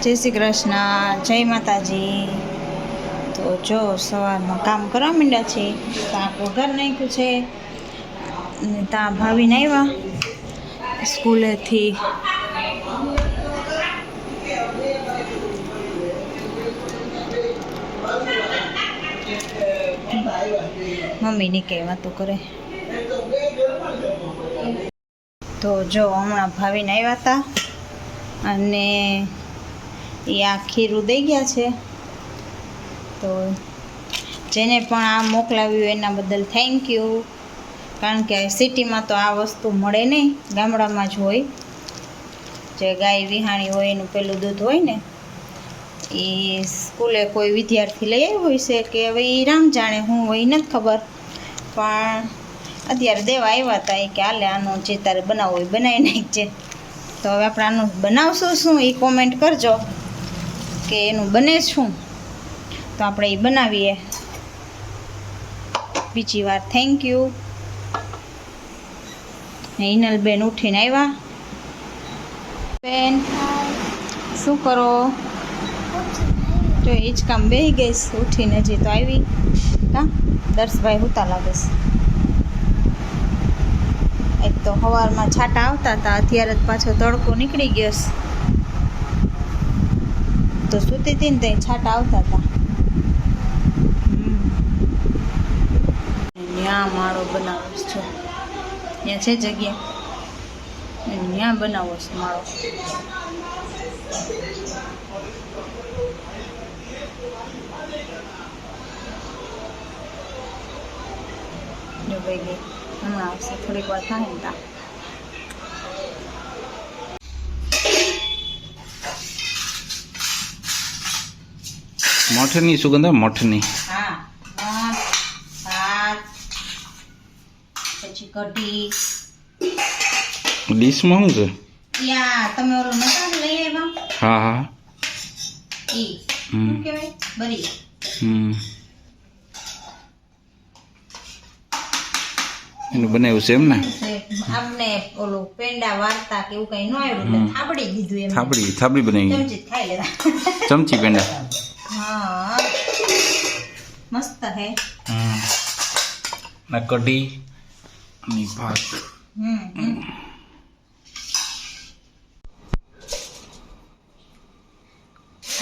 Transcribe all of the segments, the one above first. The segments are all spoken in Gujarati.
જય શ્રી કૃષ્ણ, જય માતાજી. તો જો સવારમાં કામ કરવા માંડ્યા છે. ત્યાં વઘાર નાખ્યું છે અને ત્યાં ભાવીને આવ્યા સ્કૂલેથી. મમ્મીની કઈ વાતો કરે. તો જો હમણાં ભાવીને આવ્યા હતા અને એ આ ખીરું દઈ ગયા છે. તો જેને પણ આ મોકલાવ્યું એના બદલ થેન્ક યુ. કારણ કે સિટીમાં તો આ વસ્તુ મળે નહીં, ગામડામાં જ હોય. જે ગાય વિહાણી હોય એનું પેલું દૂધ હોય ને, એ સ્કૂલે કોઈ વિદ્યાર્થી લઈ આવ્યો હોય છે કે હવે એ રામ જાણે હું હોય નથી ખબર, પણ અત્યારે દેવા આવ્યા હતા કે હાલે આનો જે તારે બનાવવો હોય બનાવી નાખજે. તો હવે આપણે આનું બનાવશું શું એ કોમેન્ટ કરજો કે એનું બને શું, તો આપણે એ બનાવીએ. બીજી વાર થેન્ક યુ. હિનલબેન ઉઠીને આવ્યા. બેન શું કરો? જો હિંચકામ બેસી ગઈશ ઉઠીને, હજી તો આવી કા દર્શભાઈ હુતા લાગે છે. એક તો સવારમાં છાંટા આવતા હતા, અત્યારે જ પાછો તડકો નીકળી ગયો છે. તો સૂતી હતી ને ત્યાં છાંટા આવતા હતા. ત્યાં માળો બનાવો છો, ત્યાં છે જગ્યા, ત્યાં બનાવો છે માળો. જો ભાઈ ગઈ હમણાં આવશે, થોડીક વાર થાય ને તા. મઠની સુગંધ, મઠની. હા, મઠ, ભાત, પછી કઢી. ડીશમાં શું છે? ત્યાં તમે ઓલો મસાલો લઈ આવ્યા? હા હા. ઈ શું કહેવાય? બરી. એનું બનાવ્યું છે એમ ને? આમને ઓલું પેંડા વાર્તા કે એવું કઈ ન આવ્યું, થાબડી દીધું એમ. થાબડી બનાવી. ચમચી ખાઈ લેવા. ચમચી પેંડા. હા, મસ્ત હે. ના કઢી અને ભાત.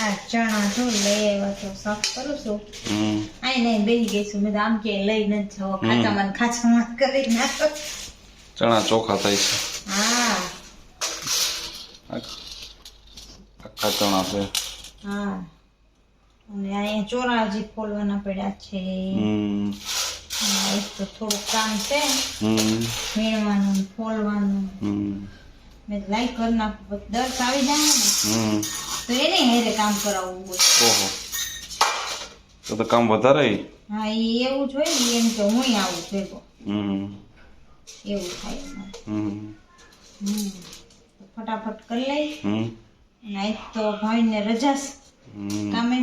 આ ચણા જો લઈ આવ્યા તો સાફ કરું છું. આઈ નહીં બેસી ગઈ છું. મેં તો આમ કે લઈ નથી જવો, ખાચામાં ખાચામાં કરી નાખો. ચણા ચોખા થાય છે. હા, આખા ચણા છે. હા, અને અહીંયા ચોરા હજી ફોલવાના પડ્યા છે. એક તો થોડુંક કામ છે, વીણવાનું ફોલવાનું. મેં લાઈક કરી નાખું, દર્દ આવી જાય ને તો એને હેરે કામ કરાવવું હોય. ઓહો, તો કામ વધારે. હા, એ એવું જ હોય ને, એમ કે હું આવું ભેગો એવું થાય અમારે. ફટાફટ કરી લઈ. આજ તો ભાઈને રજા કામે,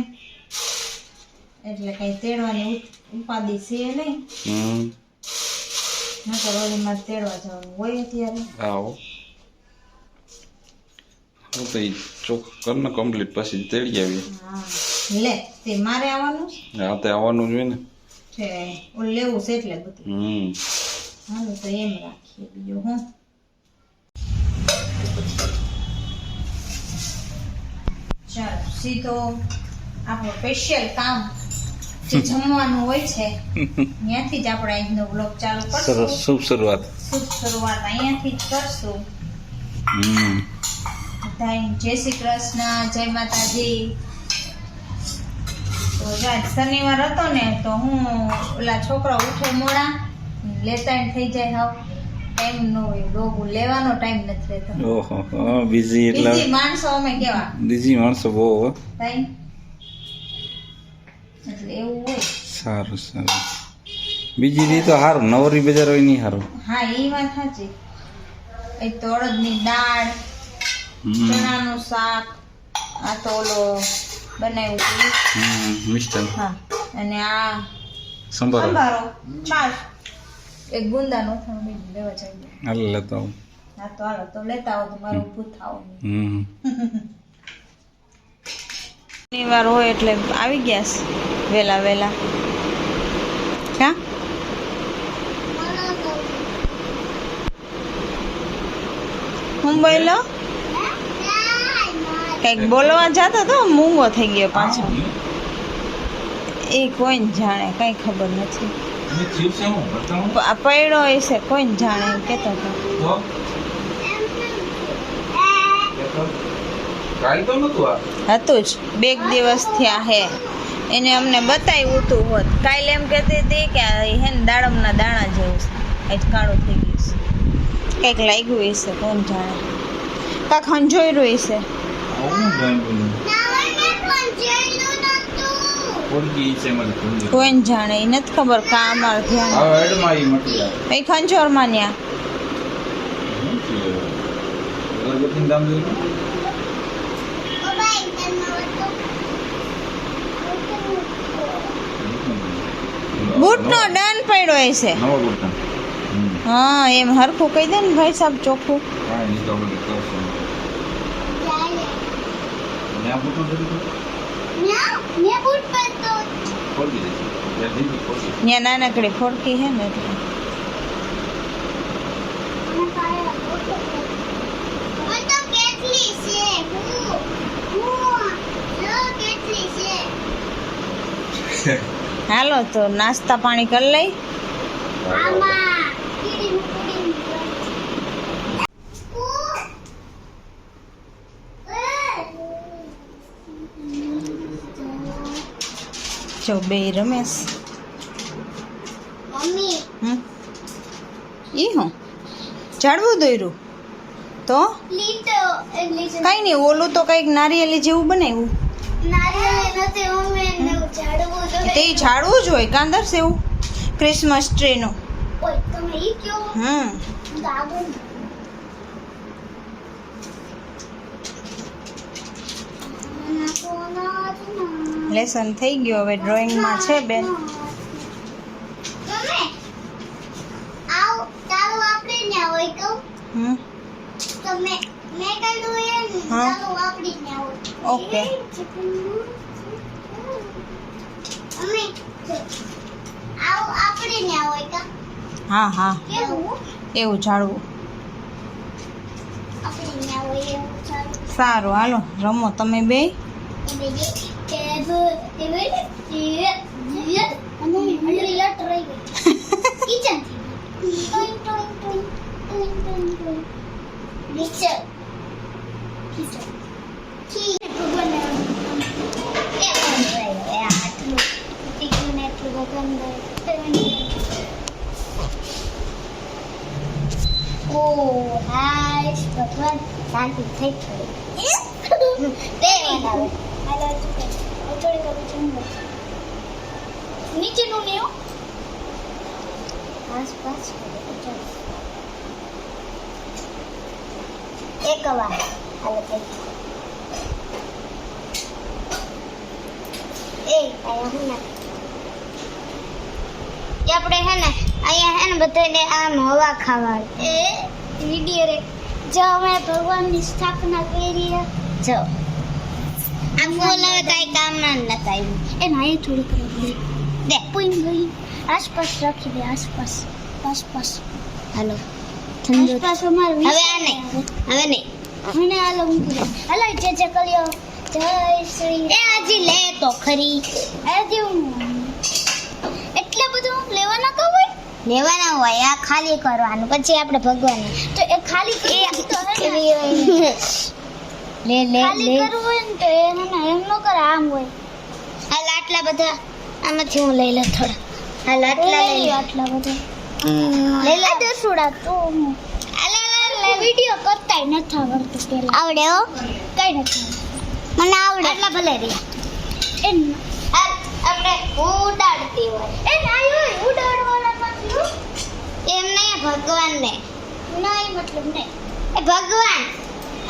એટલે કઈ તેડવાની ઉપાધિ છે નહીં. નકર ઓલીમાં તેડવા જવાનું હોય અત્યારે. આવો તો ચોક કર કમ્પ્લીટ પછી તેડી આવીએ. હા લે, તે મારે આવવાનું? હા, તે આવવાનું જોઈએ ને. છે ઓલું લેવું છે એટલે બધું. હાલો તો એમ રાખીએ, બીજું હું. ચાલો સીધો આપણો સ્પેશિયલ કામ જે જમવાનું હોય છે ત્યાંથી જ આપણે આજનો બ્લોગ ચાલુ કરશું. શુભ શરૂઆત. શુભ શરૂઆત અહીંયાથી જ કરશું. બધાને જય શ્રી કૃષ્ણ, જય માતાજી. તો આજ શનિવાર હતો ને, તો હું ઓલા છોકરા ઉઠે મોડા, લેતા થઈ જાય. હાવ ટાઈમ નો હોય, ડોગું લેવાનો ટાઈમ નથી રહેતો. ઓહો, બીજી એટલે બીજી માણસો અમે કેવા બીજી માણસો બહુ ટાઈમ, એટલે એવું હોય. સારું સારું. બીજી દી તો સારું, નવરી બજાર હોય નહીં સારું. હા, એ વાત સાચી. એક તો અડદની દાળ, ચણાનું શાક, આ તો ઓલો બનાવ્યું હતું મિષ્ટાન. હા, અને આ સંભારો, છાશ, એક ગુંદાનો લેવા જઈએ. હાલ લેતા આવું. હા તો હાલો, તો લેતા આવો તો મારું ઊભું થાવ. શનિવાર હોય એટલે આવી ગયા છે વહેલા વહેલા. ક્યાં હું બોલો કંઈક બોલવા જતો તો મૂંગો થઈ ગયો પાછો. એ કોઈને જાણે કંઈ ખબર નથી. આ પૈડો હશે કોઈને જાણે એમ કહેતો હતો. હતું જ 2 દિવસ થયા હે. એને અમને બતાવ્યું હતું હોત. કાલે એમ કહેતી હતી કે હે ને દાડમના દાણા જેવું છે. આજ કાળું થઈ ગયું છે. કંઈક લાગ્યું હશે કોણ જાણે. કાંક હંજોયરું હશે. કોઈને જાણે એ નથી ખબર. કા અમારે ધ્યાન એ ખંજોરમાં ન્યા બૂટનો ડન પડ્યો હશે. હા એમ હરખું કહી દે ને ભાઈ સાહેબ ચોખ્ખું. ત્યાં નાનકડી ફોડકી છે ને એટલે. હાલો તો નાસ્તા પાણી કરી લઈ. જો બે રમેશ. ઈ હું ઝાડવું દોર્યું તો કઈ નહીં. ઓલું તો કઈક નારિયેલી જેવું બનાવ્યું. તે ઝાડવું જ હોય કાંદર સેવું ક્રિસમસ ટ્રી નું. લેસન થઈ ગયો. હવે ડ્રોઈંગમાં છે બેન. ઓકે હા હા એવું ઝાડવું. સારું હાલો રમો તમે બે. ભગવાન શાંતિ થઈ નીચેનું નહીં આસપાસ એક વાર આપણે હે ને અહીંયા હે ને બધાને આમ હવા ખાવા એ વિડીયો રે જો અમે ભગવાનની સ્થાપના કરી જો આ ફૂલ હવે કાંઈ કામના નથી આવ્યું એ નાય થોડી કરી દે પૂઈ ગઈ આસપાસ રાખી દે આસપાસ આસપાસ હાલો આસપાસ અમાર હવે આ નહીં હવે નહીં મને હાલો મૂકી દે હાલો જે કર્યો જય શ્રી એ આજી લે તો ખરી આજે હું એટલે બધું લેવાના કા હોય લેવાના હોય આ ખાલી કરવાનું પછી આપણે ભગવાન તો એ ખાલી કેવી હોય લે લે ખાલી કરવું હોય ને તો એમ ન કરે આમ હોય હાલ આટલા બધા આમાંથી હું લઈ લે થોડા હાલ આટલા લઈ આટલા બધા લઈ લે દસુડા તો હાલ વિડિયો કરતાય નથી આવડતું પેલા આવડે હો કઈ નથી મને આવડે આટલા ભલે રે એ હાલ આપણે ઉડાડતી હોય એ નાઈ હોય ઉડાડવાના મતલબ એમ નહીં ભગવાનને નહીં મતલબ નહીં એ ભગવાન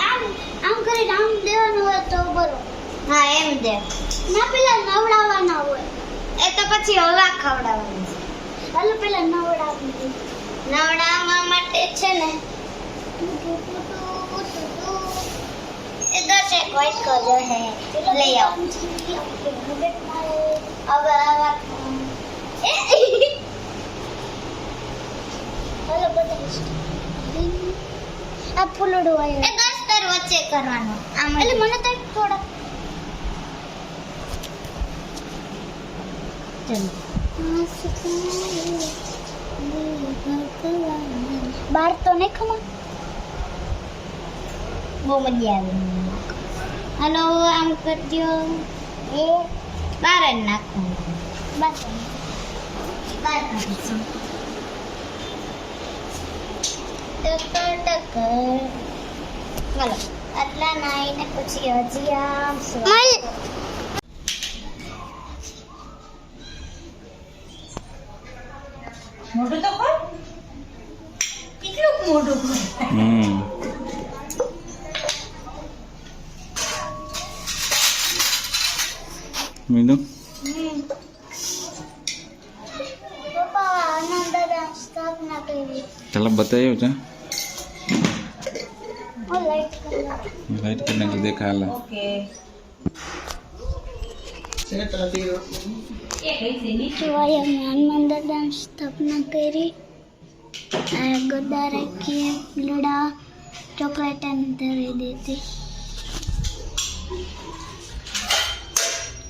આમ આમ કરીને આમ દેવાનું હોય તો બરો હા એમ દે ના પેલા નવડાવવાના હોય એ તો પછી હવા ખવડાવવાની હાલો પેલા નવડાવવા માટે છે ને એ 10 વચ્ચે વ્હાઈટ કલર હે લઈ આવો હવે આવા હલો બધા આ ફૂલડું આયો એ દસ્તર વચ્ચે કરવાનો આમ એટલે મને તો થોડા બાર તો નહીં ખમા બહુ મજા આવે હલો આમ કરજો એ બાર જ નાખો બાર નાખીશું ટકર ટકર ચાલો આટલા નાઈને પછી હજી આમ મોટું તો ખોલ કેટલું મોટું ખોલ મીનુ પપ્પા આનંદ સ્થાપના કરી ચાલો બતાવ્યો છે ઓ લાઈટ લાઈટ કરને તો દેખા હાલ ઓકે કેવાય અમે હનુમાન દાદાની સ્થાપના કરી આ ગદ્દા રાખીએ લડા ચોકલેટ ધરી દીધી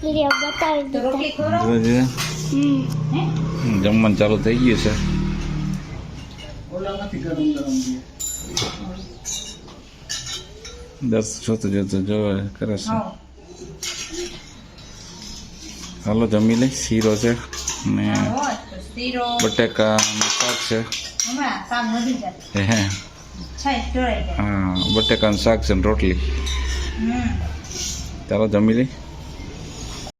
વિડીયો બતાવી તો રોટલી દીધા ખોરો હે જમવાનું ચાલુ થઈ ગયું છે દસ જોતું જોતું જોવે કરે છે હા હાલો જમી લઈ શીરો છે ને હોય તો શીરો બટેકા શાક છે હમણાં કામ વધી જાય હે છાય ઢોળાઈ જાય હા બટેકાનું શાક છે ને રોટલી હમ ચાલો જમી લઈ